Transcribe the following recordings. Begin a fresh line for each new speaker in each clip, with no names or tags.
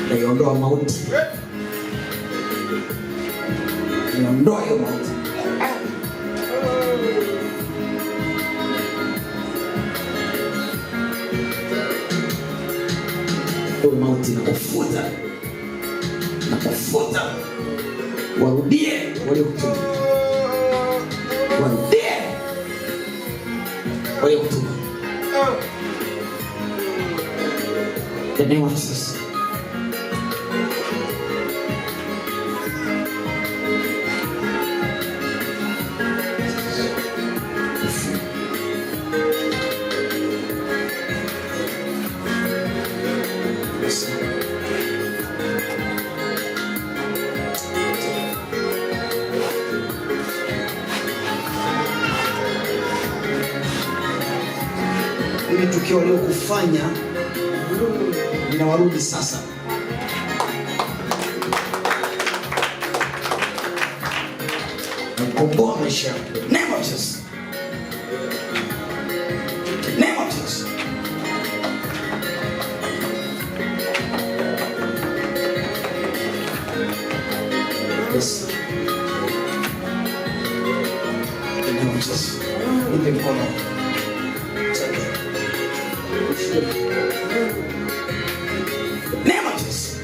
naiondoa mauti, naiondoa hiyo mauti. Mauti na kufuta warudie waliokutubu, warudie waliokutubu. The name of Jesus. Ile tukio leo kufanya linawarudi sasa. Nakomboa maisha. Name of Jesus. Name of Jesus. Yes. Name of Jesus. Nipe mkono. Name of Jesus.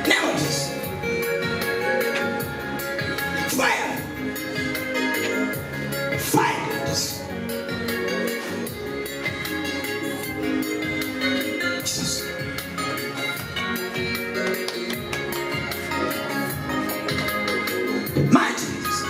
Name of Jesus. Fire. Fire. Jesus. Mountains.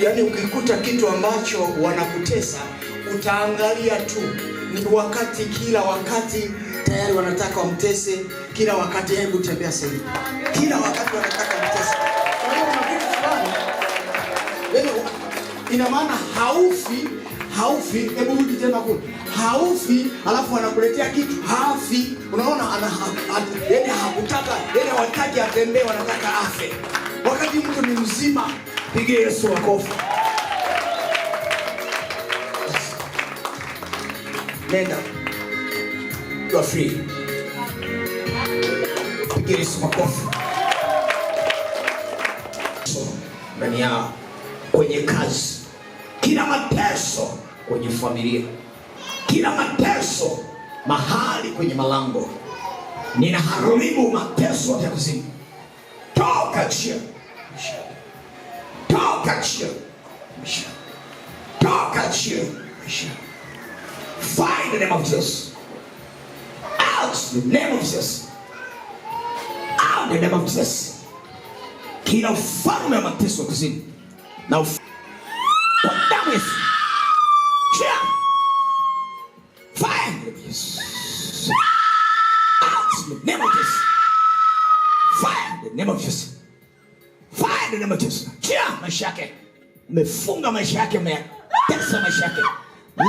Yaani ukikuta kitu ambacho wanakutesa utaangalia tu. Ni wakati kila wakati tayari wanataka wamtese, kila wakati hebu tembea sasa. Kila wakati wanataka wamtese. Kwa hiyo kuna kitu fulani. Leo ina maana haufi, hebu rudi tena kule. Haufi, alafu wanakuletea kitu hafi. Unaona yaani hakutaka, yaani hawataki atembee, wanataka afe. Wakati mtu ni mzima, pigie Yesu makofi. Nenda. You are free. Pigie Yesu makofi. Ndani ya kwenye kazi, kila mateso kwenye familia, kila mateso mahali kwenye malango, ninaharibu mateso ya kuzimu. Toka chia. Toka chia. Toka chia. Find the name of Jesus. Out the name of Jesus. Out the name of Jesus. Kila ufalme wa mateso kuzimu na kwa damu Yesu. Find the name of Jesus. Out the name of Jesus. Find the name of Jesus. Find the name of Jesus. Maisha yake. Umefunga maisha yake, umetesa maisha yake.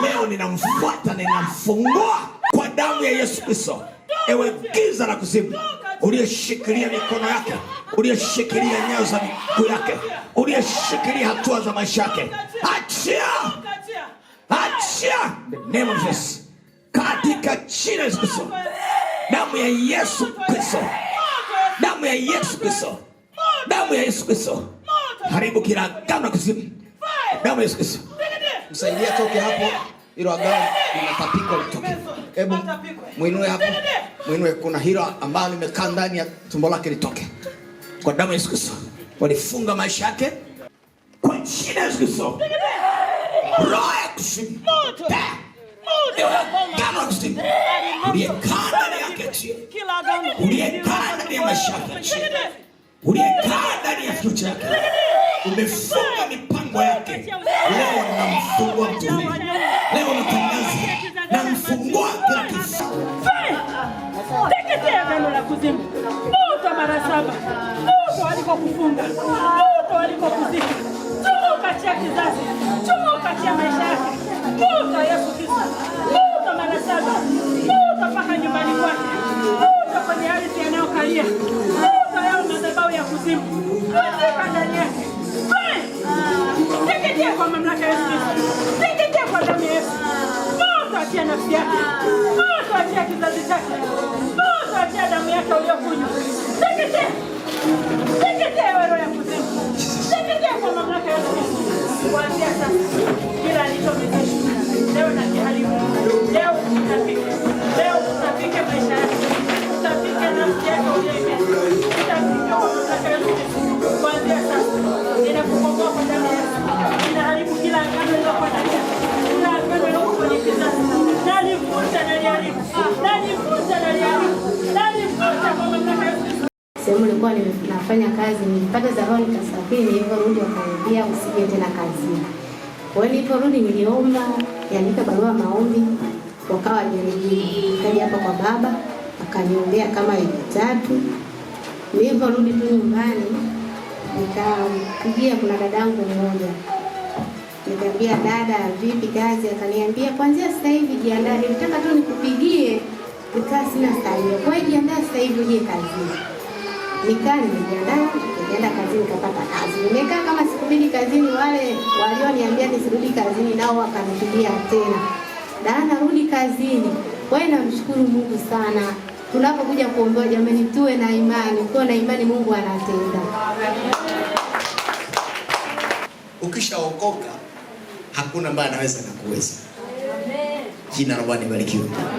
Leo ninamfuata, ninamfungua kwa damu ya Yesu Kristo. Ewe giza la kuzimu, uliyeshikilia mikono yake, uliyeshikilia nyayo za miguu yake, uliyeshikilia hatua za maisha yake, achia! Achia! The name of Jesus. Katika jina la Yesu Kristo. Damu ya Yesu Kristo. Damu ya Yesu Kristo. Damu ya Yesu Kristo. Haribu kila agano la kuzimu. Damu ya Yesu Kristo. Msaidia toke hapo, hilo agano linatapikwa litoke. Hebu muinue hapo. Muinue, kuna hilo ambalo limekaa ndani ya tumbo lake litoke. Kwa damu ya Yesu Kristo. Walifunga maisha yake kwa jina la Yesu Kristo. Roho ya kuzimu. Agano la kuzimu. Uliyekaa ndani yake chini. Uliyekaa ndani ya maisha yake chini. Uliyekaa ndani ya future yake. Umefunga mipango yake. Leo fungua mtume. Leo natangaza na mfungua kila kesi.
Teketea agano la kuzimu. Moto mara 7. Moto alikokufunga. Moto alikokuzika. Tumuka chia kizazi. Tumuka chia maisha yake. Moto Yesu Kristo. Moto mara 7. Moto mpaka nyumbani kwake. Moto kwenye ardhi anayokalia. Moto yao madhabahu ya kuzimu. Katika ndani yake. Teketea kwa mamlaka ya Yesu Kristo. Teketea kwa damu ya Yesu. Moto achia nafsi yake. Moto achia kizazi chake. Moto achia damu yake uliyokunywa. Teketea. Teketea roho ya kuzimu. Teketea kwa mamlaka ya Yesu Kristo. Kuanzia sasa kila alichomezesha leo na kiharibu. Leo utapike. Leo utapike maisha yake. Utapike nafsi yake uliyoimeza. Utapike kwa mamlaka ya Yesu Kristo. Kuanzia sasa ninakukomboa kwa damu ya Yesu. Ninaharibu kila agano lilokuwa ndani yake. Kila agano lilokuwa kwenye kizazi. Nalifuta na liharibu. Nalifuta na liharibu. Nalifuta kwa mamlaka ya Yesu Kristo.
Sehemu nilikuwa nafanya kazi, nilipata dharura nikasafiri, niliporudi wakaniambia usije tena kazini. Kwa hiyo niliporudi niliomba, niandika barua maombi, wakawa wanijibu. Nikaja hapa kwa baba, akaniombea kama wiki 3. Niliporudi tu nyumbani, nikampigia kuna dadangu mmoja. Nikamwambia dada, vipi kazi? Akaniambia kuanzia sasa hivi jiandae, nilitaka tu nikupigie, nikaa sina salio. Kwa hiyo jiandae sasa hivi uje kazini. Nikaa nimejiandaa, nikaenda kazini nikapata kazi. Nimekaa kama siku 2 kazini, wale walioniambia nisirudi kazini nao wakanipigia tena. Dada, rudi kazini. Kwa hiyo namshukuru Mungu sana. Tunapokuja kuombewa jamani, tuwe na imani. Ukiwa na imani Mungu anatenda.
Ukishaokoka hakuna ambaye anaweza kukuweza. Jina la Bwana libarikiwe.